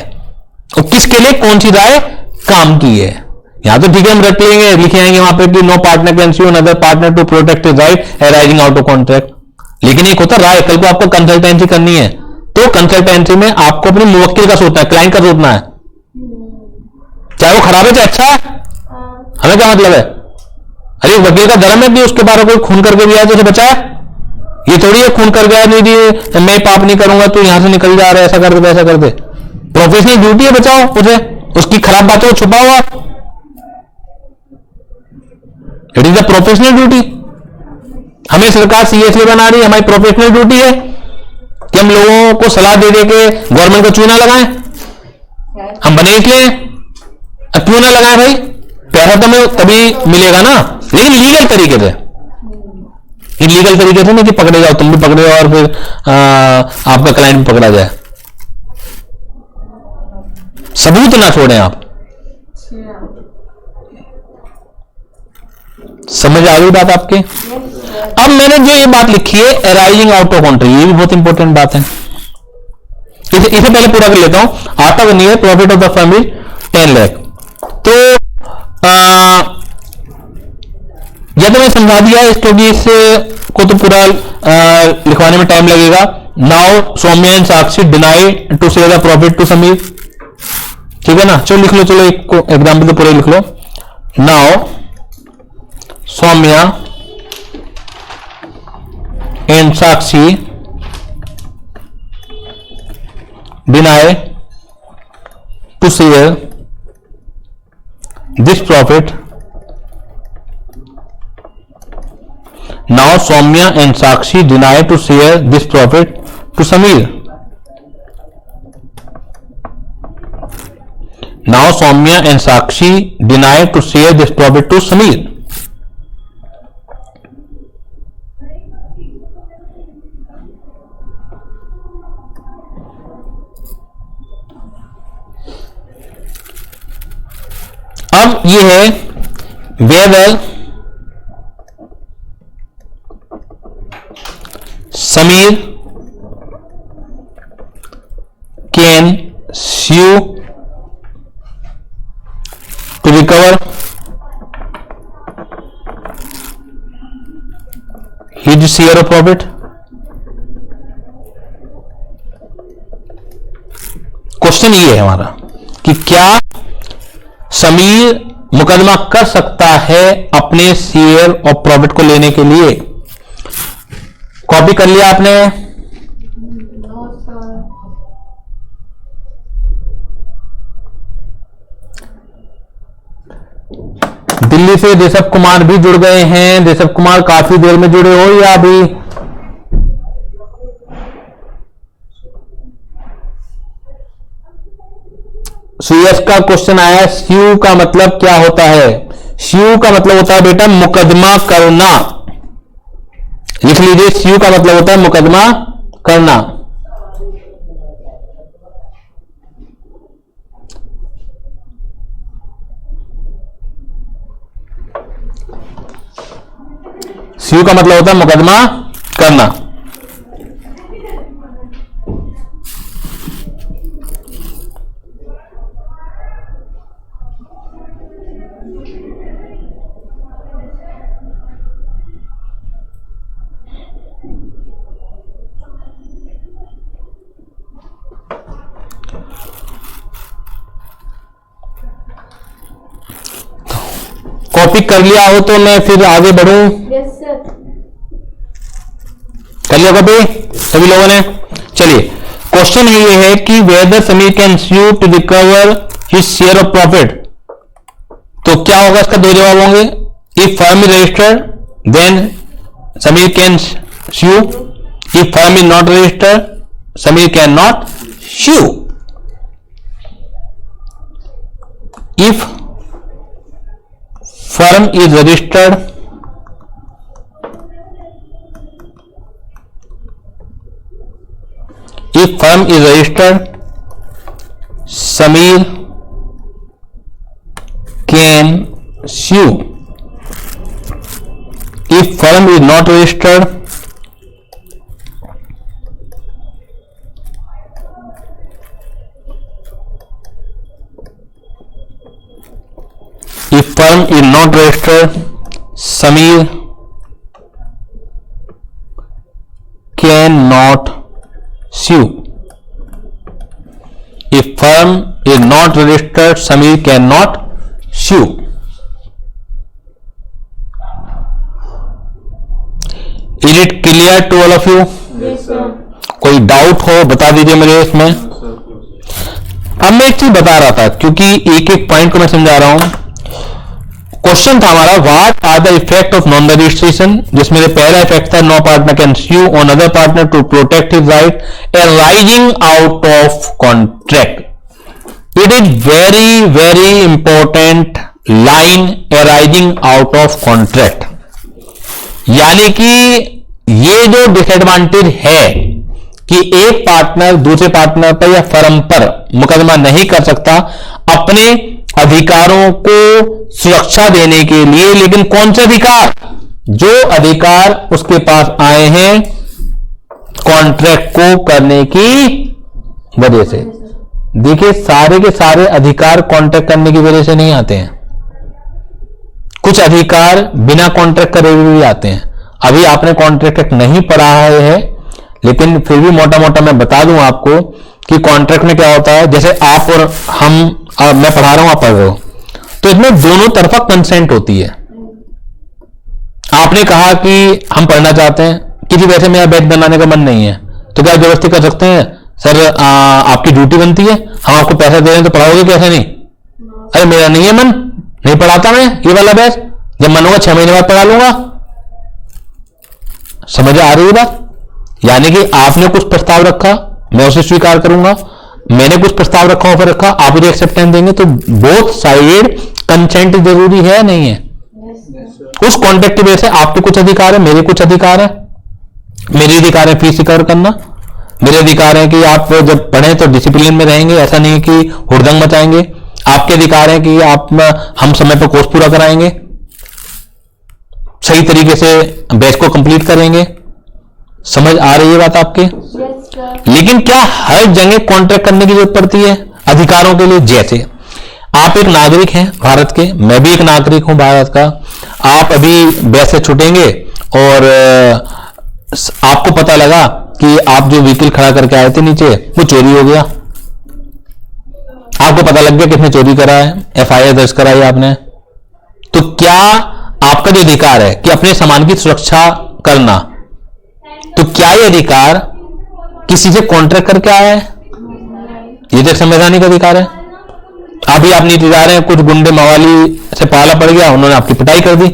और किसके लिए कौन सी राय काम की है। यहां तो ठीक है हम रट लेंगे, लिखे आएंगे वहां पे कि no partner can sue another partner to protect his right arising out of contract. लेकिन एक होता है राय, कल को आपको कंसल्टेंसी करनी है तो कंसल्टेंसी में आपको अपने मुवक्किल का सोचना है, क्लाइंट का सोचना है, चाहे वो खराब है चाहे अच्छा है। हमें क्या मतलब है, अरे वकील का धर्म है कि उसके बारे में कोई खून करके भी आए तो उसे बचाए। ये थोड़ी है खून कर गया नहीं जी मैं पाप नहीं करूंगा तो यहां से निकल जा रहा है, ऐसा कर दे वैसा कर दे। प्रोफेशनल ड्यूटी है बचाओ उसे, उसकी खराब बातों को छुपाओ आप। It is the professional duty. हमें सरकार सीएसए बना रही है, हमारी प्रोफेशनल ड्यूटी है कि हम लोगों को सलाह दे दे के गवर्नमेंट को चूना लगाएं। हम बने इसलिए, क्यों ना लगाएं भाई, पैसा तो हमें तभी मिलेगा ना, लेकिन लीगल तरीके से। इलीगल तरीके से नहीं कि पकड़े जाओ, तुम भी पकड़े जाओ और फिर आपका क्लाइंट भी पकड़ा जाए। सबूत ना छोड़ें आप। समझ आ गई बात आपकी? अब मैंने जो ये बात लिखी है अराइजिंग आउट ऑफ कंट्री, ये भी बहुत इंपॉर्टेंट बात है। इसे पहले पूरा कर लेता हूं। आता बनी है profit of the firm is 10 lakh. तो या तो मैं समझा दिया, स्टोरी को तो पूरा लिखवाने में टाइम लगेगा। Now Saumya and Sakshi deny to say the profit to Samir. ठीक है ना, चलो लिख लो, चलो एक एग्जाम्पल तो पूरा लिख लो। Now Saumya and Sakshi deny to share this profit. Now Soumya and Sakshi deny to share this profit to Sameer. Now Soumya and Sakshi deny to share this profit to Sameer. अब ये है whether Sameer can sue to recover his share of profit. Question ये है हमारा कि क्या समीर मुकदमा कर सकता है अपने शेयर ऑफ प्रॉफिट को लेने के लिए। कॉपी कर लिया आपने? दिल्ली से देशव कुमार भी जुड़ गए हैं। देशव कुमार काफी देर में जुड़े हो या अभी? सीएस का क्वेश्चन आया, स्यू का मतलब क्या होता है? स्यू का मतलब होता है बेटा मुकदमा करना। लिख लीजिए, स्यू का मतलब होता है मुकदमा करना। स्यू का मतलब होता है मुकदमा करना। कॉपी कर लिया हो तो मैं फिर आगे बढ़ूं? Yes sir. कर लिया कॉपी सभी लोगों ने? चलिए, क्वेश्चन ये है कि whether Samir can sue to recover his share of profit. तो क्या होगा, इसका दो जवाब होंगे। If firm is registered then Samir can sue, if firm is not registered Samir can not sue. If firm is registered if firm is registered Sameer can sue. If firm is not registered if firm is not registered Sameer can not sue. If firm is not registered, Sameer cannot sue. Is it clear to all of you? Yes, sir. कोई doubt हो बता दीजिए मुझे इसमें। अब मैं एक चीज बता रहा था क्योंकि एक एक पॉइंट को मैं समझा रहा हूं। क्वेश्चन था हमारा what are the effect of non registration, जिसमें से पहला इफेक्ट था no partner can sue on other partner to protect his right arising out of contract. It is very very important line, arising out of contract. यानी कि ये जो disadvantage है कि एक पार्टनर दूसरे पार्टनर पर या फर्म पर मुकदमा नहीं कर सकता अपने अधिकारों को सुरक्षा देने के लिए, लेकिन कौन से अधिकार? जो अधिकार उसके पास आए हैं कॉन्ट्रैक्ट को करने की वजह से। देखिए सारे के सारे अधिकार कॉन्ट्रैक्ट करने की वजह से नहीं आते हैं, कुछ अधिकार बिना कॉन्ट्रैक्ट करे भी आते हैं। अभी आपने कॉन्ट्रैक्ट एक्ट नहीं पढ़ा है, लेकिन फिर भी मोटा मोटा मैं बता दूं आपको कि कॉन्ट्रैक्ट में क्या होता है। जैसे आप और हम, मैं पढ़ा रहा हूं आप पढ़ रहे हो, तो इसमें दोनों तरफा कंसेंट होती है। आपने कहा कि हम पढ़ना चाहते हैं, किसी वैसे मेरा बैच बनाने का मन नहीं है, तो क्या जबरदस्ती कर सकते हैं? सर आपकी ड्यूटी बनती है, हम आपको पैसा दे रहे हैं तो पढ़ाओगे कैसे? नहीं, अरे मेरा नहीं है मन, नहीं पढ़ाता मैं ये वाला बैच, जब मन होगा 6 महीने बाद पढ़ा लूंगा। समझ आ रही है बात? यानी कि आपने कुछ प्रस्ताव रखा, मैं उसे स्वीकार करूंगा, मैंने कुछ प्रस्ताव रखा, ऑफर रखा, आप मुझे एक्सेप्टेंस देंगे, तो बोथ साइड कंसेंट जरूरी है नहीं है? उस कॉन्ट्रैक्ट की वजह से आपके कुछ अधिकार है, मेरे कुछ अधिकार है। मेरे अधिकार है फीस रिकवर करना, मेरे अधिकार है कि आप जब पढ़ें तो डिसिप्लिन में रहेंगे, ऐसा नहीं कि हुड़दंग मचाएंगे। आपके अधिकार है कि आप हम समय पर कोर्स पूरा कराएंगे, सही तरीके से बैच को कंप्लीट करेंगे। समझ आ रही है बात आपके? Yes, sir. लेकिन क्या हर जगह कॉन्ट्रैक्ट करने की जरूरत पड़ती है अधिकारों के लिए? जैसे आप एक नागरिक हैं भारत के, मैं भी एक नागरिक हूं भारत का। आप अभी बैच से छूटेंगे और आपको पता लगा कि आप जो व्हीकल खड़ा करके आए थे नीचे वो चोरी हो गया। आपको पता लग गया किसने चोरी करा है, FIR दर्ज कराई आपने। तो क्या आपका जो अधिकार है कि अपने सामान की सुरक्षा करना, तो क्या ये अधिकार किसी से कॉन्ट्रैक्ट करके आया है? ये तो संवैधानिक अधिकार है। अभी आप नीचे जा रहे हैं, कुछ गुंडे मवाली से पाला पड़ गया, उन्होंने आपकी पिटाई कर दी,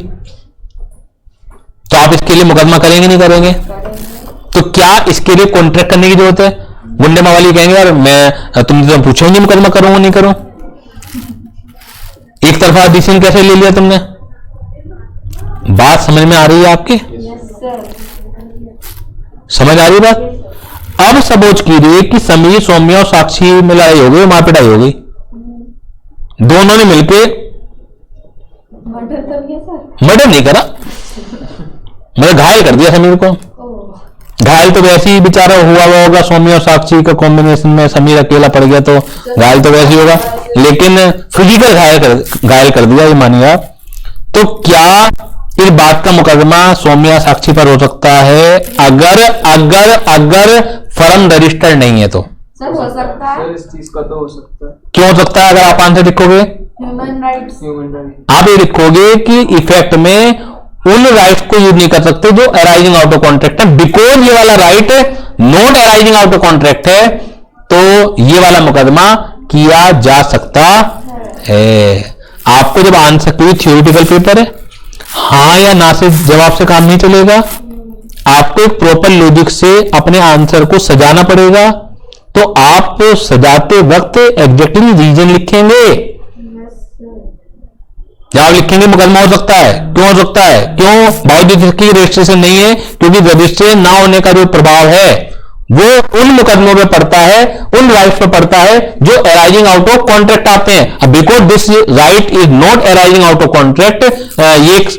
तो आप इसके लिए मुकदमा करेंगे नहीं करेंगे? तो क्या इसके लिए कॉन्ट्रैक्ट करने की जरूरत है? गुंडे मवाली कहेंगे यार मैं तुमसे तो पूछेंगे मुकदमा करूंगा नहीं करूं। एक तरफा डिसीजन कैसे ले लिया तुमने? बात समझ में आ रही है आपकी? Yes, sir. समझ आ रही बात? अब सपोज कीजिए कि समीर, सौम्या और साक्षी में लड़ाई हो गई, मारपिटाई हो गई, दोनों ने मिलके मर्डर कर दिया सर? मर्डर नहीं करा, मैंने घायल कर दिया समीर को। ओह, घायल तो वैसे ही बेचारा हुआ होगा, सौम्या और साक्षी का कॉम्बिनेशन में समीर अकेला पड़ गया तो घायल तो वैसे ही होगा, लेकिन फिजिकल घायल कर दिया, ये मानिए आप। तो क्या इस बात का मुकदमा सौम्या साक्षी पर हो सकता है अगर अगर अगर फर्म रजिस्टर्ड नहीं है? तो सर हो सकता है। सर इस चीज का तो हो सकता है। क्यों हो सकता है? अगर आप आंसर लिखोगे, ह्यूमन राइट्स। Human right. आप ये लिखोगे कि इफेक्ट में उन राइट्स को यूज नहीं कर सकते जो अराइजिंग आउट ऑफ कॉन्ट्रैक्ट है, बिकॉज ये वाला right not arising out of contract है, तो ये वाला मुकदमा किया जा सकता है। आपको जब आंसर, कोई थ्योरेटिकल पेपर है, हाँ या ना से जवाब से काम नहीं चलेगा, आपको एक प्रॉपर लॉजिक से अपने आंसर को सजाना पड़ेगा। तो आप सजाते वक्त एग्जैक्टली रीजन लिखेंगे। Yes, sir. जब आप लिखेंगे मुकदमा हो सकता है, क्यों हो सकता है? क्यों? बावजूद इसकी रजिस्ट्रेशन नहीं है, क्योंकि रजिस्ट्रेशन ना होने का जो प्रभाव है वो उन मुकदमों में पड़ता है, उन राइट्स पे पड़ता है जो अराइजिंग आउट ऑफ कॉन्ट्रैक्ट आते हैं। Because this right is not arising out of contract, ये एक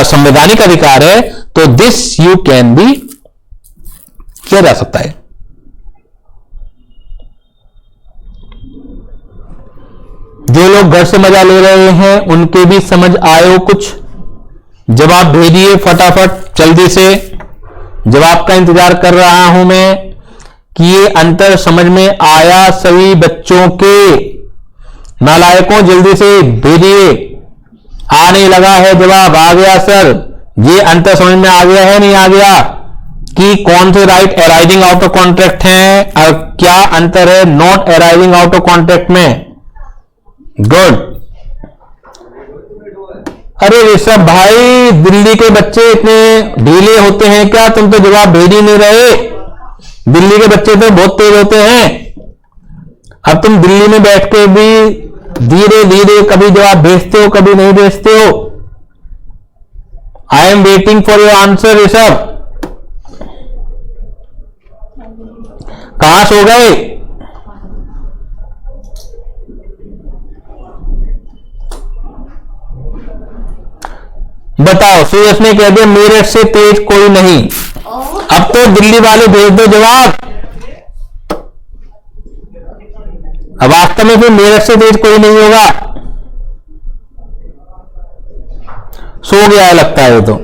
संवैधानिक अधिकार है, तो दिस यू कैन बी किया जा सकता है। जो लोग घर से मजा ले रहे हैं उनके भी समझ आए हो कुछ? जवाब भेजिए फटाफट जल्दी से। जवाब का इंतजार कर रहा हूं मैं कि ये अंतर समझ में आया सभी बच्चों के। नालायकों जल्दी से भेजिए। आने लगा है जवाब, आ गया सर। ये अंतर समझ में आ गया है, नहीं आ गया, कि कौन से right arising out of contract हैं और क्या अंतर है not arising out of contract में। गुड। अरे ऋषभ भाई, दिल्ली के बच्चे इतने ढीले होते हैं क्या? तुम तो जवाब भेज ही नहीं रहे। दिल्ली के बच्चे तो बहुत तेज होते हैं। अब तुम दिल्ली में बैठ के भी धीरे धीरे कभी जवाब भेजते हो, कभी नहीं भेजते हो। I am waiting for your answer Rishabh. कहां सो गए? बताओ। सुरेश ने कह दिया मेरठ से तेज कोई नहीं। अब तो दिल्ली वाले भेज दो जवाब। अब वास्तव में फिर मेरठ से तेज कोई नहीं होगा। सो गया है लगता है तो।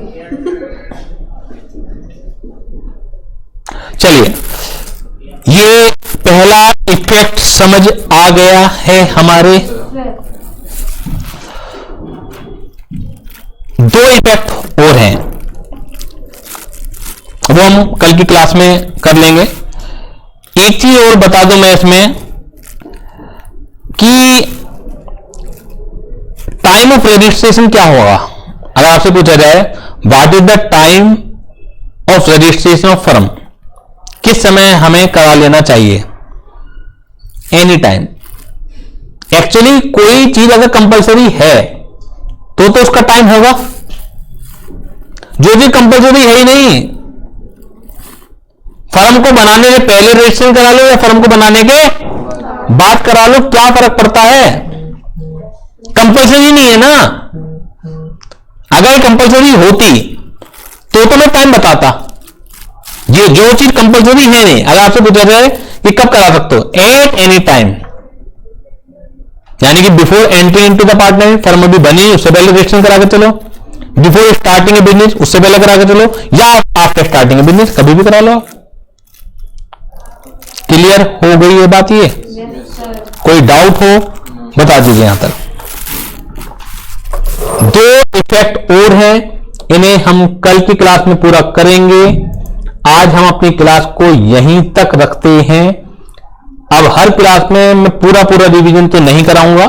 चलिए, ये पहला इफेक्ट समझ आ गया है हमारे। दो इफेक्ट और हैं, वो हम कल की क्लास में कर लेंगे। एक चीज और बता दूं मैं इसमें कि टाइम ऑफ रजिस्ट्रेशन क्या होगा। अगर आपसे पूछा जाए what is the time of registration of firm, किस समय हमें करा लेना चाहिए? Any time. एक्चुअली कोई चीज अगर कंपलसरी है तो उसका टाइम होगा। जो भी कंपलसरी है ही नहीं, फर्म को बनाने से पहले रजिस्ट्रेशन करा लो या फर्म को बनाने के बाद करा लो, क्या फर्क पड़ता है? कंपलसरी नहीं है ना। अगर कंपलसरी होती तो मैं टाइम बताता। ये जो चीज कंपलसरी है नहीं, अगर आपसे पूछा जाए कि कब करा सकते हो, एट एनी टाइम, यानी कि before entry into the partner, firm अभी बनी उससे पहले रजिस्ट्रेशन करा के चलो, बिफोर स्टार्टिंग ए बिजनेस उससे पहले करा के चलो, या आफ्टर स्टार्टिंग ए बिजनेस कभी भी करा लो। क्लियर हो गई ये बात? ये कोई डाउट हो बता दीजिए यहां तक। दो इफेक्ट और हैं, इन्हें हम कल की क्लास में पूरा करेंगे। आज हम अपनी क्लास को यहीं तक रखते हैं। अब हर क्लास में मैं पूरा रिवीजन तो नहीं कराऊंगा।